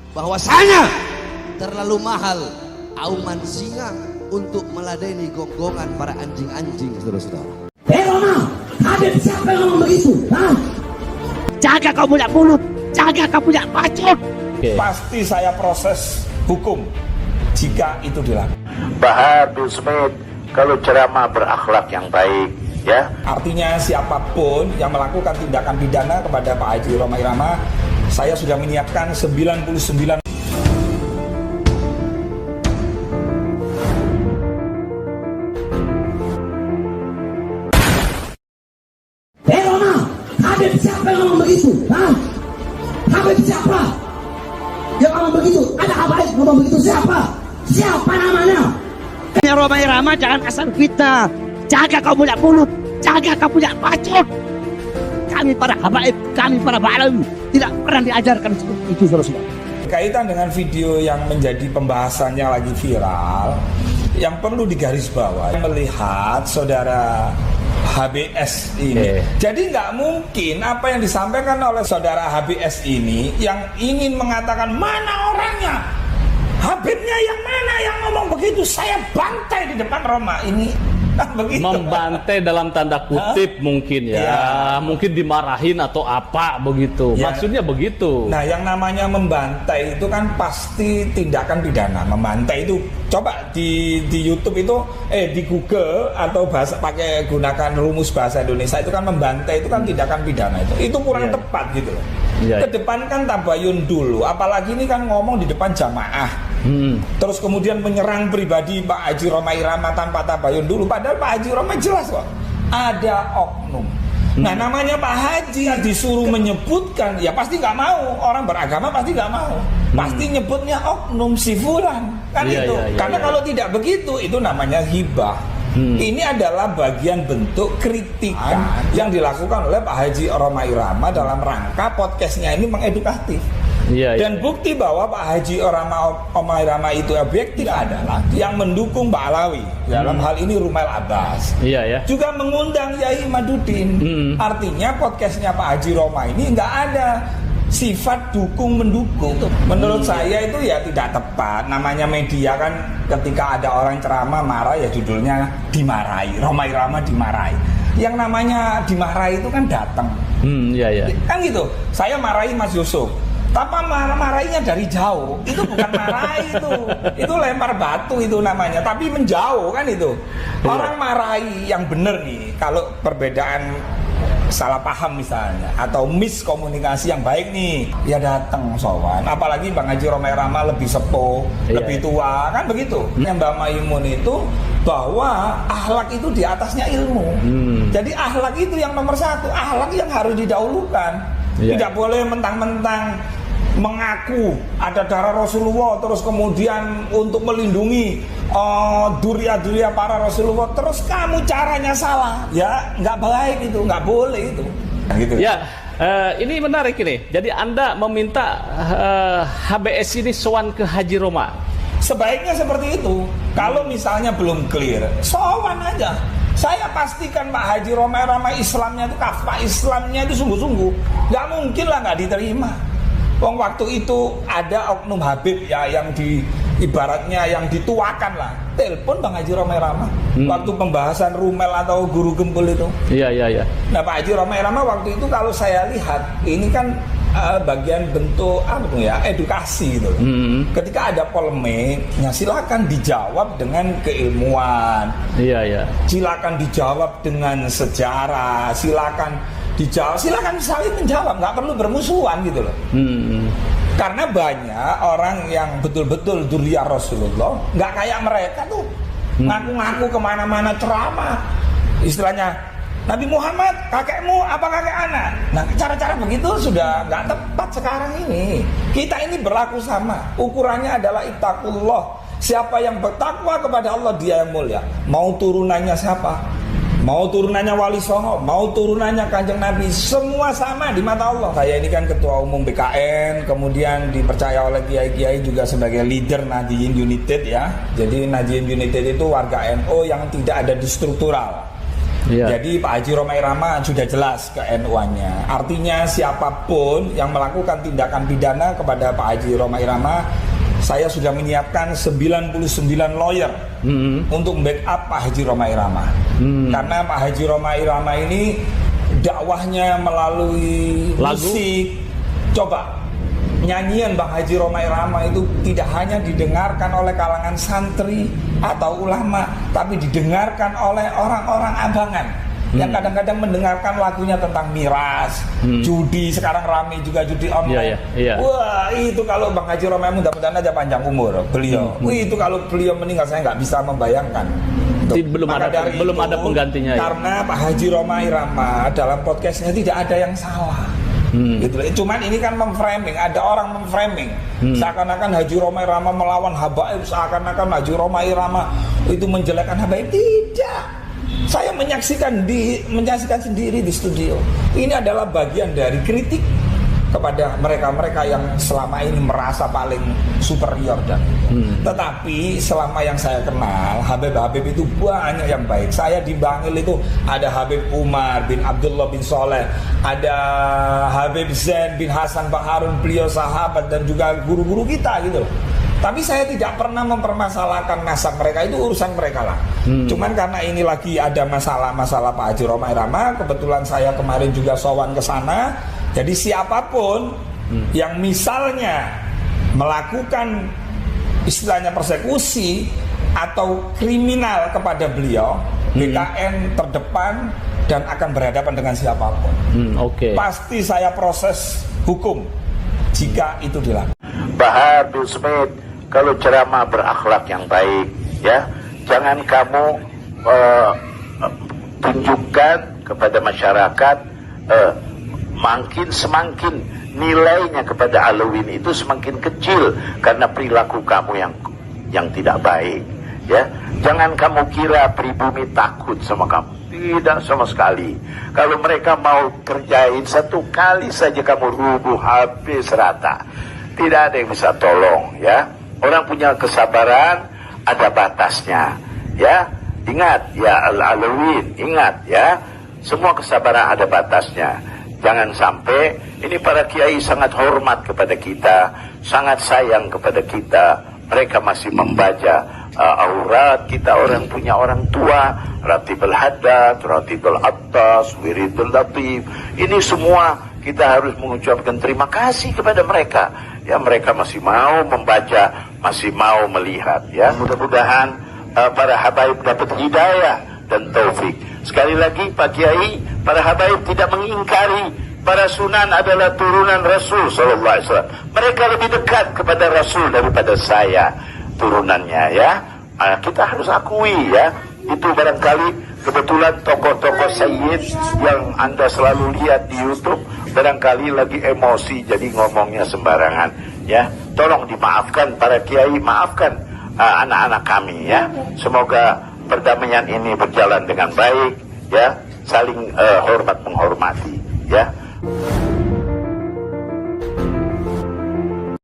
bahwasanya terlalu mahal auman singa untuk meladeni gonggongan para anjing-anjing, saudara-saudara. Roma, Habib siapa yang ngomong begitu? Hah? Jaga kau punya mulut, jaga kau punya bacot. Pasti saya proses hukum jika itu dilakukan. Pak Habib Smith kalau ceramah berakhlak yang baik, ya. Artinya siapapun yang melakukan tindakan pidana kepada Pak Haji Roma Irama, saya sudah menyiapkan 99. Roma, Habib siapa yang ngomong begitu? Hah? Habib siapa yang ngomong begitu? Ada Habib ngomong begitu siapa? Siapa namanya? Roma Irama jangan asal fitnah. Jaga kau punya mulut, jaga kau punya bacot. Kami para habaib, kami para ba'alawi tidak pernah diajarkan seperti itu, saudara-saudara. Berkaitan dengan video yang menjadi pembahasannya lagi viral, yang perlu digarisbawahi melihat saudara HBS ini. Jadi nggak mungkin apa yang disampaikan oleh saudara HBS ini yang ingin mengatakan mana orangnya, Habibnya yang mana yang ngomong begitu, saya bantai di depan Roma ini. Begitu. Membantai dalam tanda kutip mungkin ya. Mungkin dimarahin atau apa begitu ya. Maksudnya begitu. Nah yang namanya membantai itu kan pasti tindakan pidana. Membantai itu coba di YouTube itu di Google atau bahasa pakai gunakan rumus bahasa Indonesia itu kan membantai itu kan tindakan pidana itu kurang tepat gitu loh. Kedepankan tabayun dulu, apalagi ini kan ngomong di depan jamaah. Terus kemudian menyerang pribadi Pak Haji Roma Irama tanpa tabayun dulu. Padahal Pak Haji Roma jelas kok ada oknum. Nah namanya Pak Haji disuruh menyebutkan, ya pasti nggak mau. Orang beragama pasti nggak mau. Pasti nyebutnya oknum si fulan kan itu. Karena kalau tidak begitu itu namanya hibah. Ini adalah bagian bentuk kritikan yang dilakukan oleh Pak Haji Roma Irama dalam rangka podcastnya ini mengedukatif. Dan bukti bahwa Pak Haji Roma Irama itu objektif adalah yang mendukung Mbak Alawi dalam hal ini Rumail Abbas. Juga mengundang Yai Madudin. Artinya podcastnya Pak Haji Roma ini nggak ada sifat dukung mendukung. Menurut saya itu ya tidak tepat. Namanya media kan ketika ada orang ceramah marah ya judulnya dimarahi. Roma Irama dimarahi. Yang namanya dimarahi itu kan datang. Kan gitu. Saya marahi Mas Yusuf. Tapi marahinya dari jauh. Itu bukan marahi itu. Itu lempar batu itu namanya. Tapi menjauh kan itu. Orang marahi yang benar nih. Kalau perbedaan salah paham misalnya atau miskomunikasi yang baik nih ya datang sowan, apalagi Bang Haji Roma Irama lebih sepuh, lebih tua kan begitu. Yang Mbak Maimun itu bahwa akhlak itu di atasnya ilmu. Jadi akhlak itu yang nomor satu, akhlak yang harus didahulukan. Tidak boleh mentang-mentang mengaku ada darah Rasulullah terus kemudian untuk melindungi duria-duria para Rasulullah terus kamu caranya salah ya nggak baik itu, nggak boleh itu gitu. Ini menarik ini. Jadi Anda meminta HBS ini sowan ke Haji Roma. Sebaiknya seperti itu. Kalau misalnya belum clear, sowan aja. Saya pastikan Pak Haji Roma Irama Islamnya itu kafah, Islamnya itu sungguh-sungguh. Nggak mungkin lah nggak diterima. Wong waktu itu ada oknum Habib ya yang ibaratnya yang dituakan lah. Telepon Bang Haji Roma Irama waktu pembahasan Rumel atau Guru Gempul itu. Nah Pak Haji Roma Irama waktu itu kalau saya lihat ini kan bagian bentuk edukasi gitu. Ketika ada polemik, ya silakan dijawab dengan keilmuan. Silakan dijawab dengan sejarah. Silakan saling menjawab, nggak perlu bermusuhan gitu loh. Karena banyak orang yang betul-betul dzurriyyah Rasulullah nggak kayak mereka tuh ngaku-ngaku kemana-mana ceramah, istilahnya Nabi Muhammad kakekmu apa kakek anak. Nah cara-cara begitu sudah nggak tepat sekarang ini. Kita ini berlaku sama, ukurannya adalah ittaqullah. Siapa yang bertakwa kepada Allah dia yang mulia. Mau turunannya siapa? Mau turunannya Wali Songo, mau turunannya Kanjeng Nabi, semua sama di mata Allah. Saya ini kan ketua umum BKN, kemudian dipercaya oleh kiai-kiai juga sebagai leader Nahdliyin United ya. Jadi Nahdliyin United itu warga NU yang tidak ada di struktural. Iya. Jadi Pak Haji Roma Irama sudah jelas ke NU-nya. Artinya siapapun yang melakukan tindakan pidana kepada Pak Haji Roma Irama, saya sudah menyiapkan 99 lawyer untuk backup Pak Haji Roma Irama. Karena Pak Haji Roma Irama ini dakwahnya melalui musik. Coba nyanyian Bang Haji Roma Irama itu tidak hanya didengarkan oleh kalangan santri atau ulama, tapi didengarkan oleh orang-orang abangan yang kadang-kadang mendengarkan lagunya tentang miras, judi, sekarang rame juga judi online. Wah, itu kalau Bang Haji Roma, mudah-mudahan aja panjang umur beliau. Itu kalau beliau meninggal saya nggak bisa membayangkan. Belum ada penggantinya. Karena Pak Haji Roma Irama dalam podcastnya tidak ada yang salah. Gitu. Cuman ini kan memframing, ada orang memframing seakan-akan Haji Roma Irama melawan habaib, seakan-akan Haji Roma Irama itu menjelekkan habaib. Tidak. Saya menyaksikan sendiri di studio. Ini adalah bagian dari kritik kepada mereka-mereka yang selama ini merasa paling superior dan tetapi selama yang saya kenal, Habib-Habib itu banyak yang baik. Saya di Bangil itu ada Habib Umar bin Abdullah bin Soleh, ada Habib Zain bin Hasan Baharun, beliau sahabat dan juga guru-guru kita gitu. Tapi saya tidak pernah mempermasalahkan nasab mereka, itu urusan mereka lah. Cuman karena ini lagi ada masalah-masalah Pak Haji Roma Irama, kebetulan saya kemarin juga sowan ke sana. Jadi siapapun yang misalnya melakukan istilahnya persekusi atau kriminal kepada beliau, BKN terdepan dan akan berhadapan dengan siapapun. Pasti saya proses hukum jika itu dilakukan. Bahar bin Sumait, kalau ceramah berakhlak yang baik, ya, jangan kamu tunjukkan kepada masyarakat makin semakin nilainya kepada Alawin itu semakin kecil karena perilaku kamu yang tidak baik, ya. Jangan kamu kira pribumi takut sama kamu, tidak sama sekali. Kalau mereka mau kerjain satu kali saja kamu rubuh habis rata, tidak ada yang bisa tolong, ya. Orang punya kesabaran ada batasnya, ya. Ingat ya Alawin, ingat ya, semua kesabaran ada batasnya. Jangan sampai, ini para kiai sangat hormat kepada kita, sangat sayang kepada kita. Mereka masih membaca aurat kita, orang punya orang tua, Ratibul Haddad, Ratibul Attas, Wiridul Latif. Ini semua kita harus mengucapkan terima kasih kepada mereka. Ya, mereka masih mau membaca, masih mau melihat. Ya, mudah-mudahan para habaib dapat hidayah dan taufik. Sekali lagi Pak Kiai, para habaib tidak mengingkari para sunan adalah turunan Rasul sallallahu alaihi wasallam. Mereka lebih dekat kepada Rasul daripada saya turunannya, ya. Kita harus akui, ya. Itu barangkali kebetulan tokoh-tokoh sayyid yang Anda selalu lihat di YouTube barangkali lagi emosi jadi ngomongnya sembarangan, ya. Tolong dimaafkan para kiai, maafkan anak-anak kami, ya. Semoga perdamaian ini berjalan dengan baik, ya, saling hormat menghormati, ya.